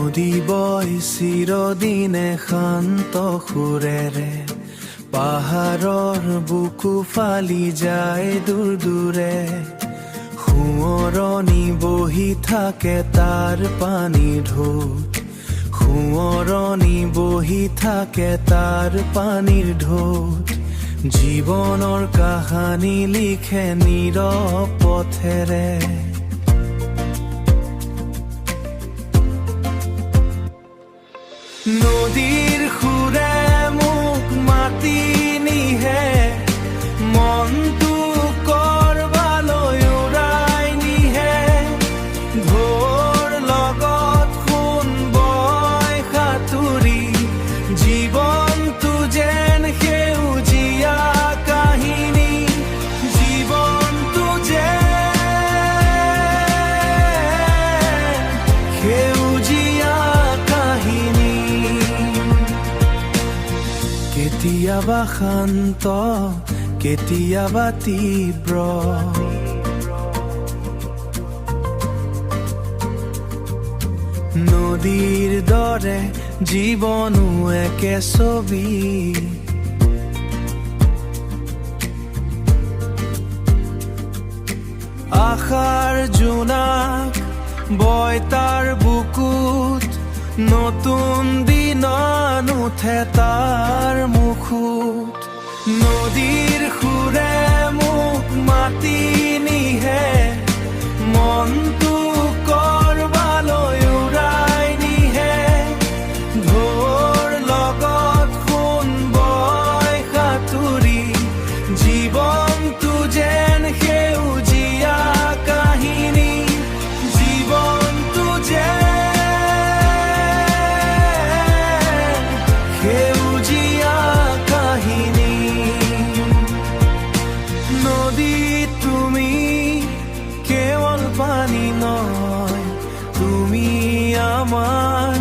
নদী বয় চিৰদিনে শান্ত সুৰেৰে, পাহাৰৰ বুকু ফালি যায় দূৰ দূৰে। সোঁৱৰণি বহি থাকে তাৰ পানী ঢৌত, সোঁৱৰণি বহি থাকে তাৰ পানীৰ ঢৌত। জীৱনৰ কাহানী লিখে নীৰৱ পথেৰে। নদীৰ সুৰে মোক মাতি নিহে, মনটো কৰবালৈ উৰাই নিহে। ঢৌৰ লগত সোণ বয় সাঁতুৰি, জীৱনটো যেন সেউজীয়া কাহিনী, জীৱনটো যেন সেউজীয়া কাহিনী। কেতিয়াবা শান্ত, কেতিয়াবা তীব্ৰ, নদীৰ দৰে জীৱনো একে ছবি। আশাৰ জোনাক বয় তাৰ বুকুত, নতুন দিনৰ নুঠে তাৰ মুখত। নদীৰ সুৰে মোক মাতি নিহে, মনটো কৰবালৈ উৰাই নিহে। ঢৌৰ লগত সোণ বয় সাঁতুৰি, জীৱনটো যেন সেউজীয়া কাহিনী, জীৱনটো যেন সেউজীয়া কাহিনী। নদী তুমি কেৱল পানী নয়, তুমি আমাৰ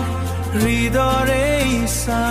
হৃদয়ৰে ইচ্ছা।